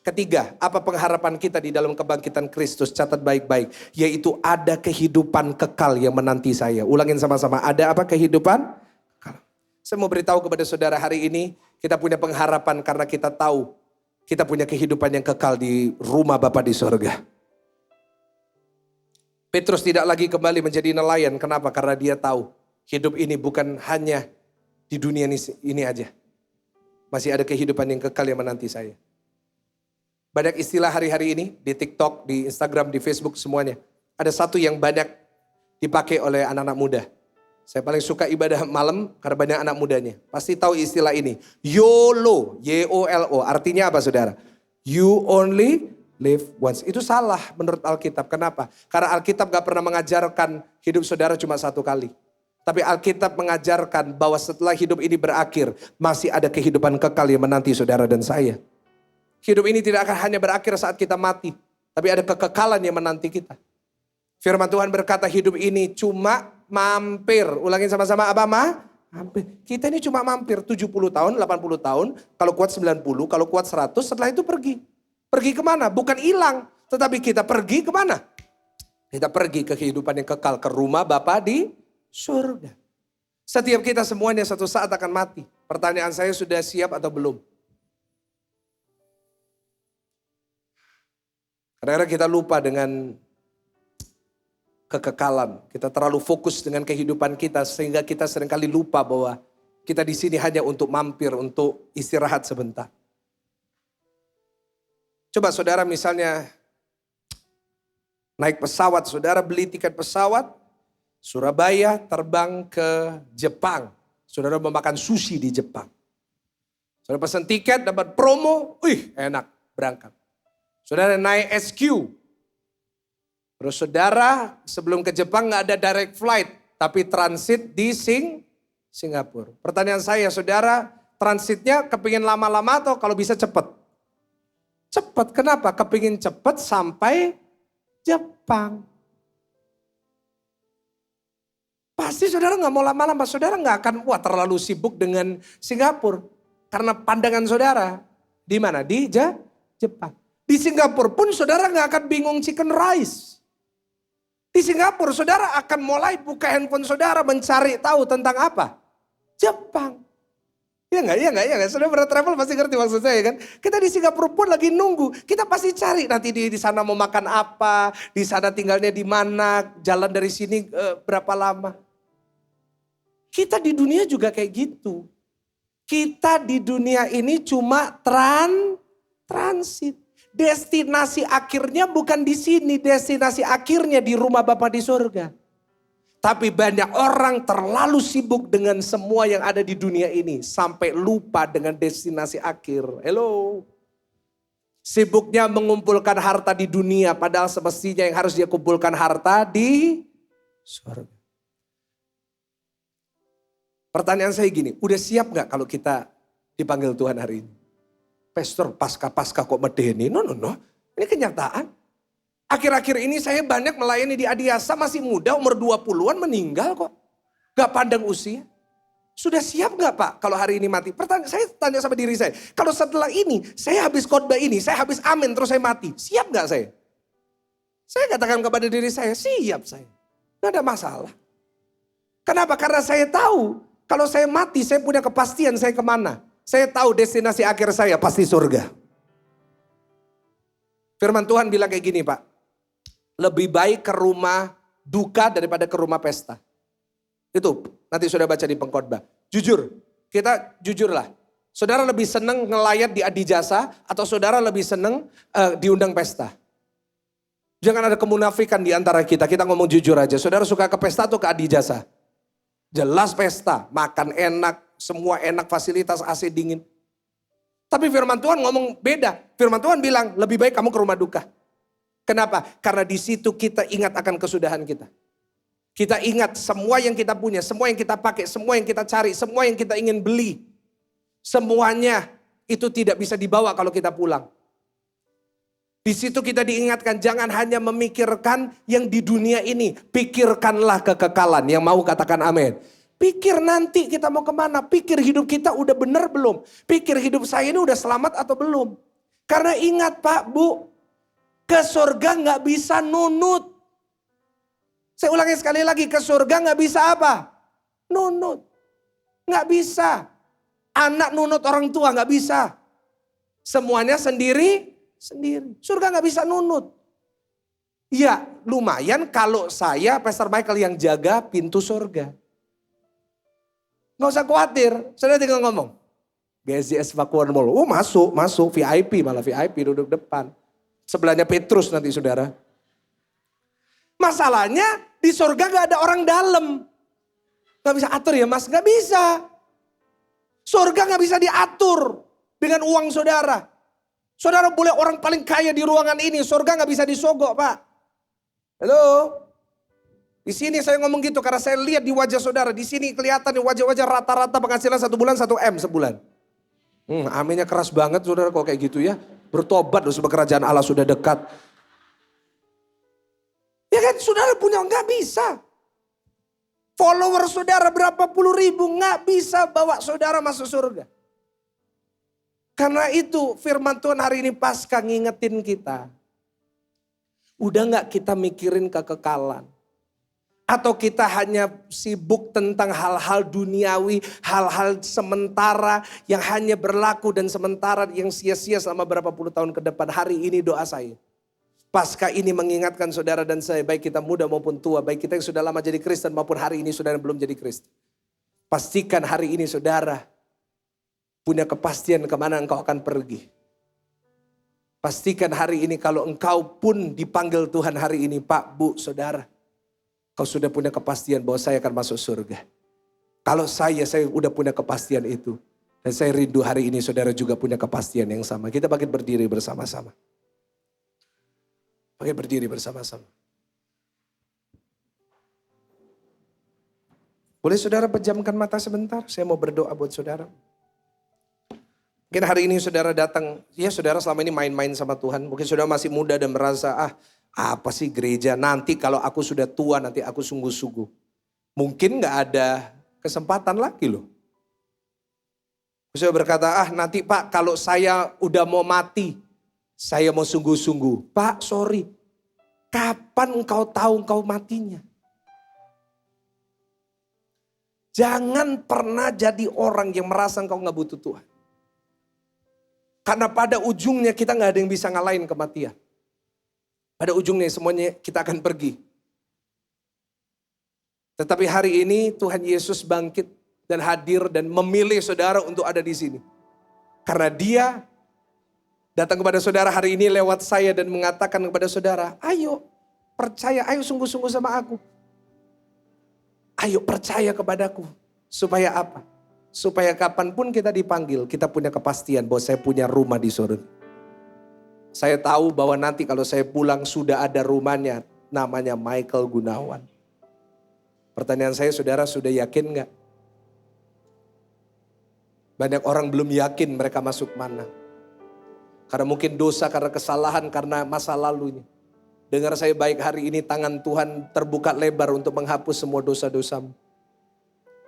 Speaker 1: Ketiga, apa pengharapan kita di dalam kebangkitan Kristus? Catat baik-baik, yaitu ada kehidupan kekal yang menanti saya. Ulangin sama-sama, ada apa? Kehidupan kekal. Saya mau beritahu kepada saudara hari ini, kita punya pengharapan karena kita tahu kita punya kehidupan yang kekal di rumah Bapa di sorga. Petrus tidak lagi kembali menjadi nelayan. Kenapa? Karena dia tahu hidup ini bukan hanya di dunia ini aja. Masih ada kehidupan yang kekal yang menanti saya. Banyak istilah hari-hari ini di TikTok, di Instagram, di Facebook semuanya. Ada satu yang banyak dipakai oleh anak-anak muda. Saya paling suka ibadah malam karena banyak anak mudanya. Pasti tahu istilah ini. YOLO, Y-O-L-O. Artinya apa saudara? You only live once. Itu salah menurut Alkitab. Kenapa? Karena Alkitab gak pernah mengajarkan hidup saudara cuma 1 kali. Tapi Alkitab mengajarkan bahwa setelah hidup ini berakhir, masih ada kehidupan kekal yang menanti saudara dan saya. Hidup ini tidak akan hanya berakhir saat kita mati. Tapi ada kekekalan yang menanti kita. Firman Tuhan berkata hidup ini cuma mampir. Ulangin sama-sama apa mampir. Kita ini cuma mampir 70 tahun, 80 tahun. Kalau kuat 90, kalau kuat 100, setelah itu pergi. Pergi kemana? Bukan hilang. Tetapi kita pergi kemana? Kita pergi ke kehidupan yang kekal. Ke rumah Bapa di surga. Setiap kita semuanya satu saat akan mati. Pertanyaan saya, sudah siap atau belum? Kadang-kadang kita lupa dengan kekekalan. Kita terlalu fokus dengan kehidupan kita sehingga kita seringkali lupa bahwa kita di sini hanya untuk mampir, untuk istirahat sebentar. Coba saudara misalnya naik pesawat, saudara beli tiket pesawat, Surabaya terbang ke Jepang. Saudara mau makan sushi di Jepang. Saudara pesan tiket, dapat promo, enak, berangkat. Saudara naik SQ. Terus saudara sebelum ke Jepang gak ada direct flight, tapi transit di Singapura. Pertanyaan saya, saudara transitnya kepingin lama-lama atau kalau bisa cepat? Cepat, kenapa? Kepingin cepat sampai Jepang. Pasti saudara nggak mau lama-lama, saudara nggak akan terlalu sibuk dengan Singapura. Karena pandangan saudara, di mana? Di Jepang. Di Singapura pun saudara nggak akan bingung chicken rice. Di Singapura saudara akan mulai buka handphone saudara mencari tahu tentang apa? Jepang. Ya enggak. Saudara pernah travel pasti ngerti maksud saya kan. Kita di Singapura pun lagi nunggu. Kita pasti cari nanti di sana mau makan apa. Di sana tinggalnya di mana. Jalan dari sini berapa lama. Kita di dunia juga kayak gitu. Kita di dunia ini cuma transit. Destinasi akhirnya bukan di sini. Destinasi akhirnya di rumah Bapa di surga. Tapi banyak orang terlalu sibuk dengan semua yang ada di dunia ini. Sampai lupa dengan destinasi akhir. Hello. Sibuknya mengumpulkan harta di dunia. Padahal semestinya yang harus dia kumpulkan harta di surga. Pertanyaan saya gini. Udah siap gak kalau kita dipanggil Tuhan hari ini? Pastor pasca kok medeni? No. Ini kenyataan. Akhir-akhir ini saya banyak melayani di Adiasa, masih muda, umur 20-an meninggal kok. Gak pandang usia. Sudah siap gak Pak kalau hari ini mati? Saya tanya sama diri saya, kalau setelah ini, saya habis khotbah ini, saya habis amin terus saya mati. Siap gak saya? Saya katakan kepada diri saya, siap saya. Gak ada masalah. Kenapa? Karena saya tahu, kalau saya mati saya punya kepastian saya kemana. Saya tahu destinasi akhir saya pasti surga. Firman Tuhan bilang kayak gini Pak. Lebih baik ke rumah duka daripada ke rumah pesta. Itu nanti sudah baca di pengkhotbah. Jujur, kita jujurlah. Saudara lebih senang ngelayat di adijasa atau saudara lebih senang diundang pesta? Jangan ada kemunafikan di antara kita. Kita ngomong jujur aja. Saudara suka ke pesta atau ke adijasa? Jelas pesta, makan enak, semua enak, fasilitas AC dingin. Tapi firman Tuhan ngomong beda. Firman Tuhan bilang lebih baik kamu ke rumah duka. Kenapa? Karena di situ kita ingat akan kesudahan kita. Kita ingat semua yang kita punya, semua yang kita pakai, semua yang kita cari, semua yang kita ingin beli. Semuanya itu tidak bisa dibawa kalau kita pulang. Di situ kita diingatkan jangan hanya memikirkan yang di dunia ini. Pikirkanlah kekekalan. Yang mau katakan amin. Pikir nanti kita mau kemana. Pikir hidup kita udah benar belum. Pikir hidup saya ini udah selamat atau belum. Karena ingat Pak, Bu. Ke surga gak bisa nunut. Saya ulangi sekali lagi. Ke surga gak bisa apa? Nunut. Gak bisa. Anak nunut orang tua gak bisa. Semuanya sendiri. Surga gak bisa nunut. Ya lumayan kalau saya Pastor Michael yang jaga pintu surga. Gak usah khawatir. Saudara tinggal ngomong. GSJS Pakuan Mall. Oh masuk. VIP malah VIP duduk depan. Sebelahnya Petrus nanti saudara. Masalahnya di surga gak ada orang dalam. Gak bisa atur ya mas? Gak bisa. Surga gak bisa diatur dengan uang saudara. Saudara boleh orang paling kaya di ruangan ini. Surga gak bisa disogok Pak. Halo. Di sini saya ngomong gitu karena saya lihat di wajah saudara. Di sini kelihatan di wajah-wajah rata-rata penghasilan 1 bulan 1 M sebulan. Aminnya keras banget saudara kok kayak gitu ya. Bertobat loh sebab kerajaan Allah sudah dekat. Ya kan saudara punya nggak bisa. Follower saudara berapa puluh ribu nggak bisa bawa saudara masuk surga. Karena itu firman Tuhan hari ini pasca ngingetin kita. Udah nggak kita mikirin kekekalan. Atau kita hanya sibuk tentang hal-hal duniawi, hal-hal sementara yang hanya berlaku dan sementara yang sia-sia selama berapa puluh tahun ke depan. Hari ini doa saya. Pasca ini mengingatkan saudara dan saya, baik kita muda maupun tua, baik kita yang sudah lama jadi Kristen maupun hari ini saudara yang belum jadi Kristen. Pastikan hari ini saudara punya kepastian kemana engkau akan pergi. Pastikan hari ini kalau engkau pun dipanggil Tuhan hari ini, Pak, Bu, saudara. Kau sudah punya kepastian bahwa saya akan masuk surga. Kalau saya udah punya kepastian itu. Dan saya rindu hari ini saudara juga punya kepastian yang sama. Kita bangkit berdiri bersama-sama. Bangkit berdiri bersama-sama. Boleh saudara pejamkan mata sebentar? Saya mau berdoa buat saudara. Mungkin hari ini saudara datang, ya saudara selama ini main-main sama Tuhan. Mungkin saudara masih muda dan merasa, apa sih gereja, nanti kalau aku sudah tua nanti aku sungguh-sungguh. mungkin gak ada kesempatan lagi loh. Saya berkata, nanti Pak kalau saya udah mau mati, saya mau sungguh-sungguh. Pak sorry, kapan engkau tahu engkau matinya? Jangan pernah jadi orang yang merasa engkau gak butuh Tuhan. Karena pada ujungnya kita gak ada yang bisa ngalahin kematian. Pada ujungnya semuanya kita akan pergi. Tetapi hari ini Tuhan Yesus bangkit dan hadir dan memilih saudara untuk ada di sini. Karena Dia datang kepada saudara hari ini lewat saya dan mengatakan kepada saudara, ayo percaya, ayo sungguh-sungguh sama aku. Ayo percaya kepadaku. Supaya apa? Supaya kapanpun kita dipanggil, kita punya kepastian bahwa saya punya rumah di surga. Saya tahu bahwa nanti kalau saya pulang sudah ada rumahnya, namanya Michael Gunawan. Pertanyaan saya, saudara sudah yakin gak? Banyak orang belum yakin mereka masuk mana. Karena mungkin dosa, karena kesalahan, karena masa lalunya. Dengar saya baik hari ini, tangan Tuhan terbuka lebar untuk menghapus semua dosa-dosamu.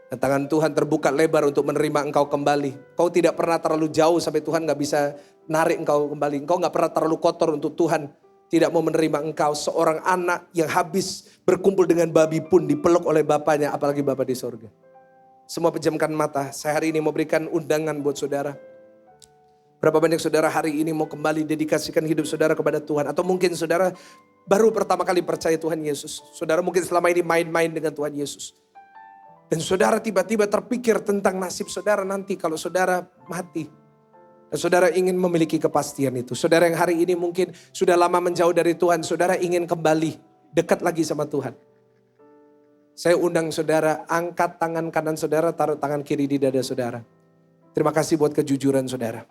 Speaker 1: Dan tangan Tuhan terbuka lebar untuk menerima engkau kembali. Kau tidak pernah terlalu jauh sampai Tuhan gak bisa narik engkau kembali. Engkau gak pernah terlalu kotor untuk Tuhan tidak mau menerima engkau. Seorang anak yang habis berkumpul dengan babi pun dipeluk oleh bapaknya, apalagi Bapa di sorga. Semua pejamkan mata. Saya hari ini mau berikan undangan buat saudara. Berapa banyak saudara hari ini mau kembali dedikasikan hidup saudara kepada Tuhan. Atau mungkin saudara baru pertama kali percaya Tuhan Yesus. Saudara mungkin selama ini main-main dengan Tuhan Yesus. Dan saudara tiba-tiba terpikir tentang nasib saudara nanti kalau saudara mati. Dan saudara ingin memiliki kepastian itu. Saudara yang hari ini mungkin sudah lama menjauh dari Tuhan. Saudara ingin kembali dekat lagi sama Tuhan. Saya undang saudara, angkat tangan kanan saudara, taruh tangan kiri di dada saudara. Terima kasih buat kejujuran saudara.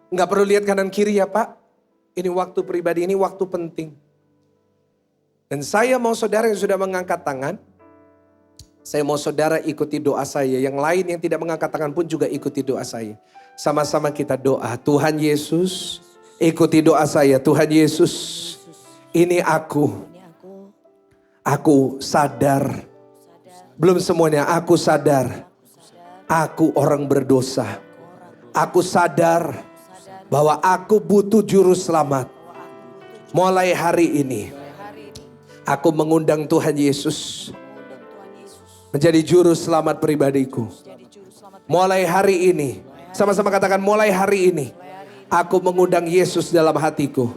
Speaker 1: Enggak perlu lihat kanan kiri ya Pak. Ini waktu pribadi, ini waktu penting. Dan saya mau saudara yang sudah mengangkat tangan, saya mau saudara ikuti doa saya. Yang lain yang tidak mengangkat tangan pun juga ikuti doa saya. Sama-sama kita doa. Tuhan Yesus, ikuti doa saya. Tuhan Yesus, ini aku. Aku sadar. Belum semuanya, aku sadar. Aku orang berdosa. Aku sadar bahwa aku butuh juru selamat. Mulai hari ini, aku mengundang Tuhan Yesus menjadi juru selamat pribadiku. Mulai hari ini, sama-sama katakan mulai hari ini, aku mengundang Yesus dalam hatiku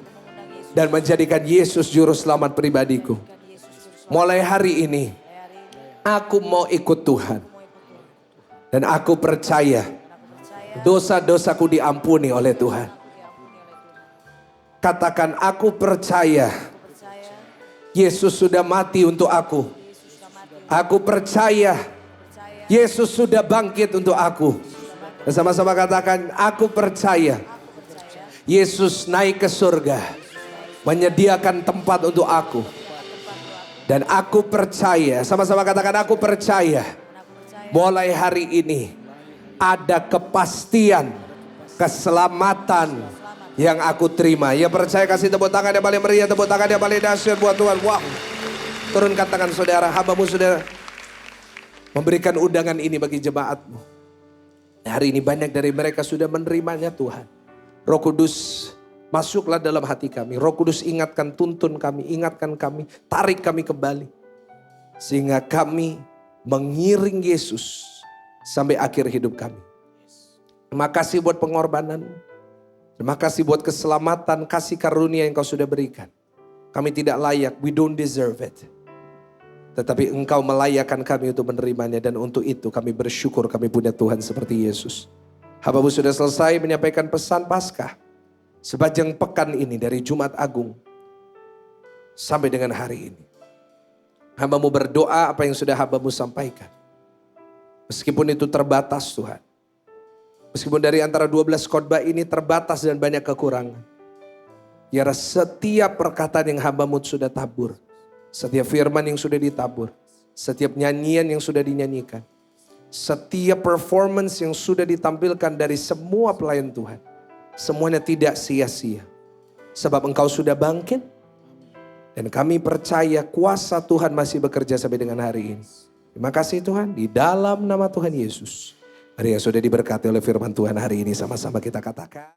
Speaker 1: dan menjadikan Yesus juru selamat pribadiku. Mulai hari ini, aku mau ikut Tuhan dan aku percaya dosa-dosaku diampuni oleh Tuhan. Katakan, aku percaya Yesus sudah mati untuk aku. Aku percaya Yesus sudah bangkit untuk aku. Sama-sama katakan, aku percaya Yesus naik ke surga, menyediakan tempat untuk aku. Dan aku percaya, sama-sama katakan, aku percaya mulai hari ini ada kepastian keselamatan yang aku terima. Ya percaya, kasih tepuk tangan yang paling meriah, tepuk tangan yang paling dahsyat buat Tuhan. Wow. Turunkan tangan saudara, hambamu saudara memberikan undangan ini bagi jemaatmu. Hari ini banyak dari mereka sudah menerimanya Tuhan. Roh Kudus, masuklah dalam hati kami. Roh Kudus ingatkan, tuntun kami, ingatkan kami, tarik kami kembali. Sehingga kami mengiring Yesus sampai akhir hidup kami. Terima kasih buat pengorbanan. Terima kasih buat keselamatan, kasih karunia yang kau sudah berikan. Kami tidak layak, we don't deserve it. Tetapi engkau melayakkan kami untuk menerimanya. Dan untuk itu kami bersyukur kami punya Tuhan seperti Yesus. Hambamu sudah selesai menyampaikan pesan Paskah. Sepanjang pekan ini dari Jumat Agung sampai dengan hari ini. Hambamu berdoa apa yang sudah hambamu sampaikan. Meskipun itu terbatas Tuhan. Meskipun dari antara 12 khotbah ini terbatas dan banyak kekurangan. Ya setiap perkataan yang hambamu sudah tabur. Setiap firman yang sudah ditabur. Setiap nyanyian yang sudah dinyanyikan. Setiap performance yang sudah ditampilkan dari semua pelayan Tuhan. Semuanya tidak sia-sia. Sebab engkau sudah bangkit. Dan kami percaya kuasa Tuhan masih bekerja sampai dengan hari ini. Terima kasih Tuhan, di dalam nama Tuhan Yesus. Mari yang sudah diberkati oleh firman Tuhan hari ini sama-sama kita katakan.